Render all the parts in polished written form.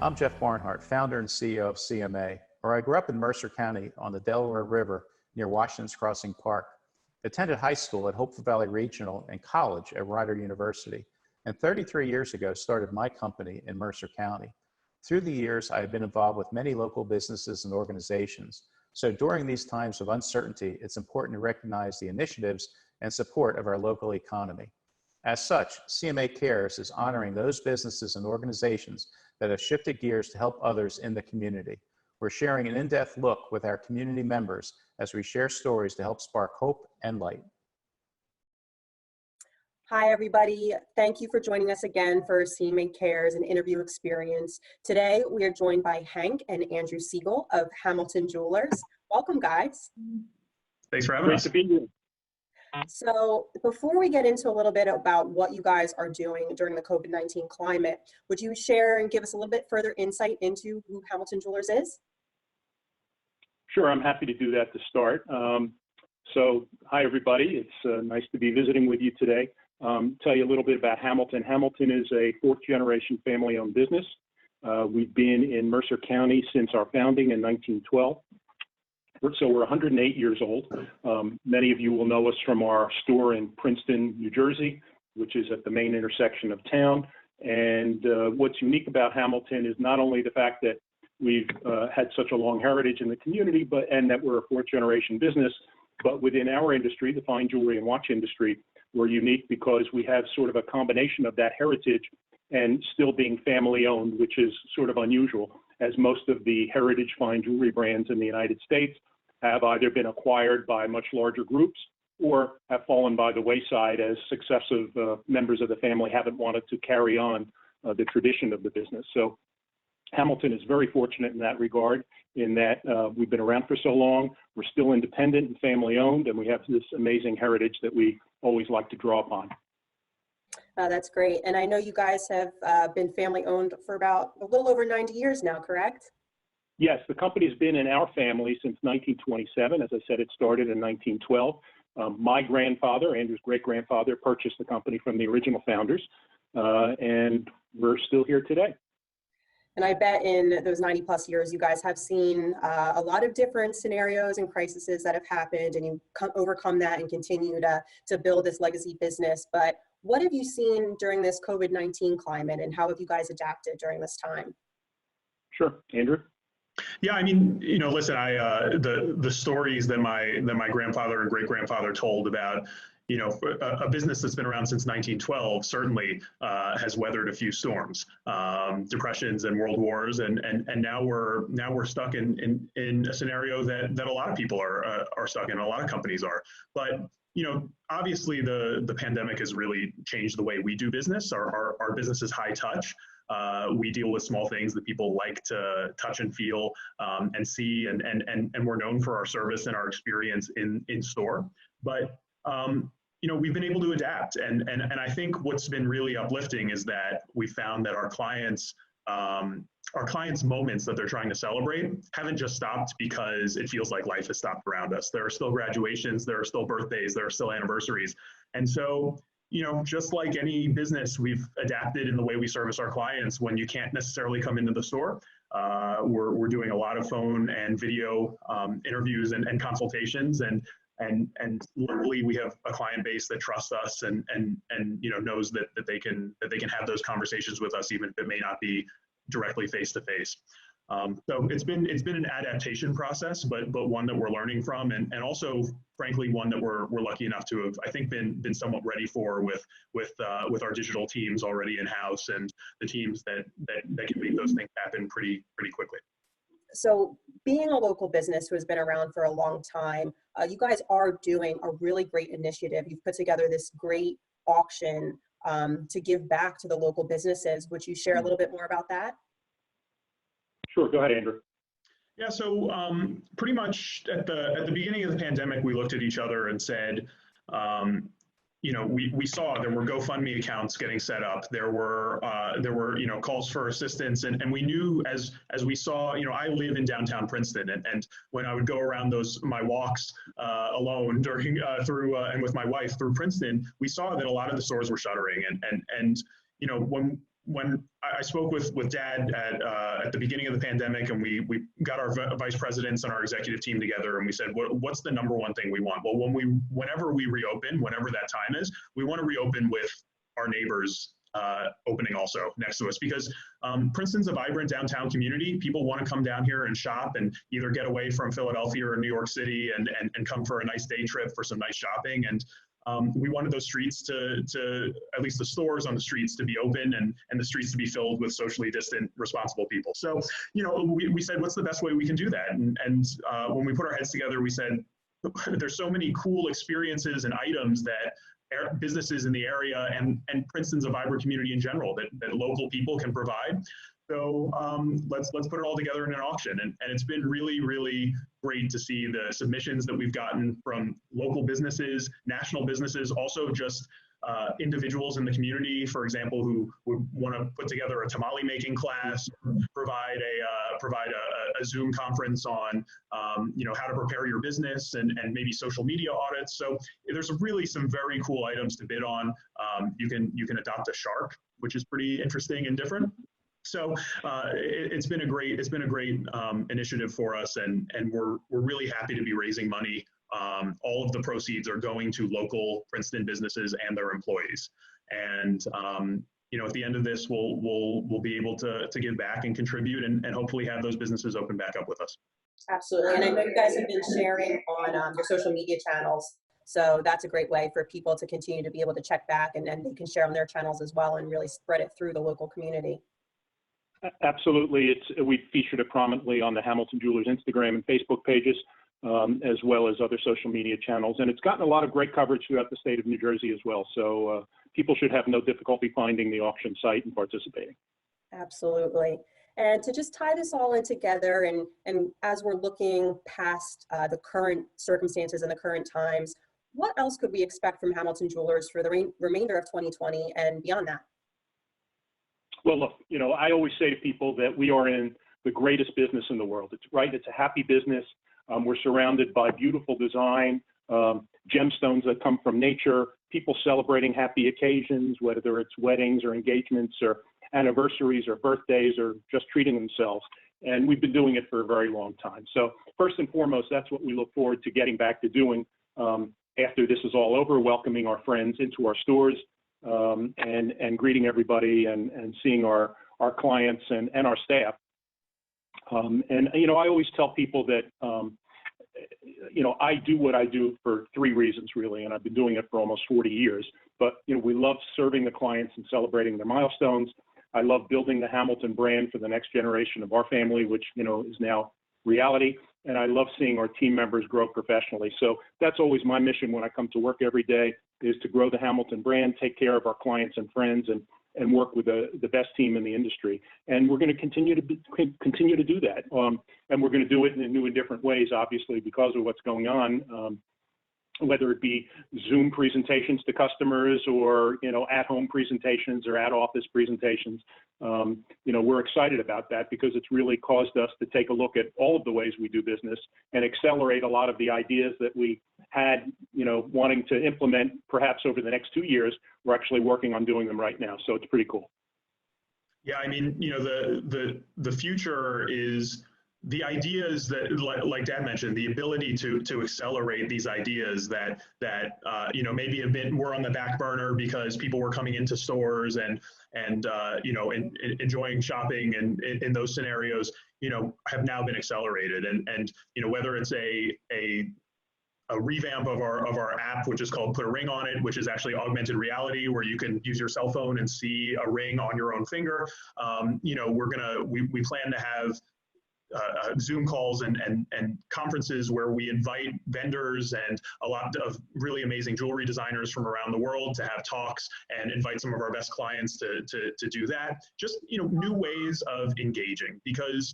I'm Jeff Barnhart, founder and CEO of CMA, where I grew up in Mercer County on the Delaware River near Washington's Crossing Park, attended high school at Hopeful Valley Regional and college at Rider University, and 33 years ago started my company in Mercer County. Through the years, I have been involved with many local businesses and organizations. So during these times of uncertainty, it's important to recognize the initiatives and support of our local economy. As such, CMA Cares is honoring those businesses and organizations that have shifted gears to help others in the community. We're sharing an in-depth look with our community members as we share stories to help spark hope and light. Hi, everybody. Thank you for joining us again for CMA Cares and interview experience. Today, we are joined by Hank and Andrew Siegel of Hamilton Jewelers. Welcome, guys. Thanks for having us. Great to be here. So before we get into a little bit about what you guys are doing during the COVID-19 climate, would you share and give us a little bit further insight into who Hamilton Jewelers is? Sure, I'm happy to do that to start. So hi, everybody. It's nice to be visiting with you today. Tell you a little bit about Hamilton. Hamilton is a fourth-generation family-owned business. We've been in Mercer County since our founding in 1912. So we're 108 years old. Many of you will know us from our store in Princeton, New Jersey, which is at the main intersection of town. And what's unique about Hamilton is not only the fact that we've had such a long heritage in the community, and that we're a fourth-generation business, but within our industry, the fine jewelry and watch industry, we're unique because we have sort of a combination of that heritage and still being family-owned, which is sort of unusual, as most of the heritage fine jewelry brands in the United States have either been acquired by much larger groups or have fallen by the wayside as successive members of the family haven't wanted to carry on the tradition of the business. So Hamilton is very fortunate in that regard, in that we've been around for so long, we're still independent and family-owned, and we have this amazing heritage that we always like to draw upon. That's great. And I know you guys have been family-owned for about a little over 90 years now, correct? Yes, the company's been in our family since 1927. As I said, it started in 1912. My grandfather, Andrew's great-grandfather, purchased the company from the original founders, and we're still here today. And I bet in those 90 plus years, you guys have seen a lot of different scenarios and crises that have happened, and you overcome that and continue to build this legacy business. But what have you seen during this COVID-19 climate, and how have you guys adapted during this time? Sure, Andrew? Yeah, I mean, you know, listen, the stories that my grandfather and great-grandfather told about, you know, a business that's been around since 1912 certainly has weathered a few storms, depressions and world wars, and now we're stuck in a scenario that a lot of people are stuck in, a lot of companies are. But you know, obviously the pandemic has really changed the way we do business. Our business is high touch. We deal with small things that people like to touch and feel and see, and we're known for our service and our experience in store. But you know, we've been able to adapt, and I think what's been really uplifting is that we found that our clients' moments that they're trying to celebrate haven't just stopped because it feels like life has stopped around us. There are still graduations, there are still birthdays, there are still anniversaries, and so, you know, just like any business, we've adapted in the way we service our clients. When you can't necessarily come into the store, we're doing a lot of phone and video interviews and consultations, and luckily we have a client base that trusts us and you know, knows that they can have those conversations with us, even if it may not be directly face to face. So it's been an adaptation process, but one that we're learning from, and also frankly one that we're lucky enough to have, I think, been somewhat ready for with our digital teams already in house, and the teams that can make those things happen pretty quickly. So being a local business who has been around for a long time, you guys are doing a really great initiative. You've put together this great auction to give back to the local businesses. Would you share a little bit more about that? Sure, go ahead, Andrew. Yeah, so pretty much at the beginning of the pandemic, we looked at each other and said, you know, we saw there were GoFundMe accounts getting set up. There were you know, calls for assistance, and we knew as we saw, you know, I live in downtown Princeton, and when I would go around my walks alone during and with my wife through Princeton, we saw that a lot of the stores were shuttering, and you know, when when I spoke with Dad at the beginning of the pandemic, and we got our vice presidents and our executive team together, and we said, what's the number one thing we want? Well, whenever we reopen, whenever that time is, we want to reopen with our neighbors opening also next to us, because Princeton's a vibrant downtown community. People want to come down here and shop and either get away from Philadelphia or New York City and come for a nice day trip for some nice shopping. And we wanted those streets to at least the stores on the streets to be open and the streets to be filled with socially distant, responsible people. So, we said, what's the best way we can do that? And when we put our heads together, we said, there's so many cool experiences and items that businesses in the area and Princeton's a vibrant community in general that local people can provide. So let's put it all together in an auction. And it's been really, really great to see the submissions that we've gotten from local businesses, national businesses, also just individuals in the community, for example, who would want to put together a tamale making class, provide a Zoom conference on how to prepare your business and maybe social media audits. So there's really some very cool items to bid on. You can adopt a shark, which is pretty interesting and different. So it's been a great initiative for us, and we're really happy to be raising money. All of the proceeds are going to local Princeton businesses and their employees. And at the end of this, we'll be able to give back and contribute and hopefully have those businesses open back up with us. Absolutely. And I know you guys have been sharing on your social media channels. So that's a great way for people to continue to be able to check back, and then they can share on their channels as well and really spread it through the local community. Absolutely. We featured it prominently on the Hamilton Jewelers Instagram and Facebook pages, as well as other social media channels. And it's gotten a lot of great coverage throughout the state of New Jersey as well. So people should have no difficulty finding the auction site and participating. Absolutely. And to just tie this all in together, and as we're looking past the current circumstances and the current times, what else could we expect from Hamilton Jewelers for the remainder of 2020 and beyond that? Well, look, I always say to people that we are in the greatest business in the world. It's a happy business. We're surrounded by beautiful design, gemstones that come from nature, people celebrating happy occasions, whether it's weddings or engagements or anniversaries or birthdays or just treating themselves. And we've been doing it for a very long time. So first and foremost, that's what we look forward to getting back to doing after this is all over, welcoming our friends into our stores and greeting everybody and seeing our clients and our staff. I always tell people that, I do what I do for three reasons, really, and I've been doing it for almost 40 years. But, we love serving the clients and celebrating their milestones. I love building the Hamilton brand for the next generation of our family, which, is now reality. And I love seeing our team members grow professionally. So that's always my mission when I come to work every day, is to grow the Hamilton brand, take care of our clients and friends, and work with the best team in the industry. And we're going to continue to do that. And we're going to do it in new and different ways, obviously, because of what's going on, whether it be Zoom presentations to customers or, at-home presentations or at-office presentations. We're excited about that because it's really caused us to take a look at all of the ways we do business and accelerate a lot of the ideas that we had, wanting to implement perhaps over the next 2 years. We're actually working on doing them right now. So it's pretty cool. Yeah, I mean, the future is the ideas that, like Dad mentioned, the ability to accelerate these ideas that maybe were on the back burner because people were coming into stores and enjoying shopping and in those scenarios, have now been accelerated. And whether it's a revamp of our app, which is called Put a Ring on It, which is actually augmented reality, where you can use your cell phone and see a ring on your own finger. We plan to have Zoom calls and conferences where we invite vendors and a lot of really amazing jewelry designers from around the world to have talks and invite some of our best clients to do that. Just, new ways of engaging, because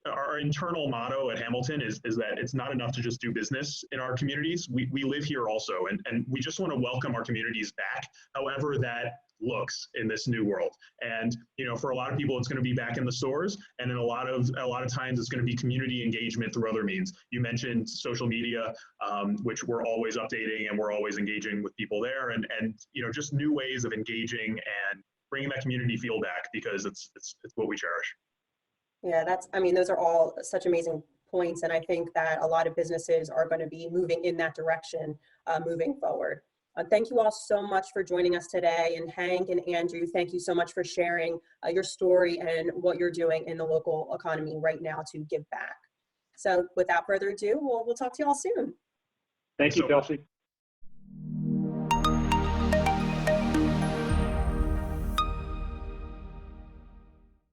our internal motto at Hamilton is that it's not enough to just do business in our communities. We live here also, and we just want to welcome our communities back, however that looks in this new world. And for a lot of people, it's going to be back in the stores, and in a lot of times it's going to be community engagement through other means. You mentioned social media, which we're always updating and we're always engaging with people there, and just new ways of engaging and bringing that community feel back, because it's what we cherish. Yeah, I mean, those are all such amazing points. And I think that a lot of businesses are going to be moving in that direction moving forward. Thank you all so much for joining us today. And Hank and Andrew, thank you so much for sharing your story and what you're doing in the local economy right now to give back. So without further ado, we'll talk to you all soon. Thank you, Kelsey.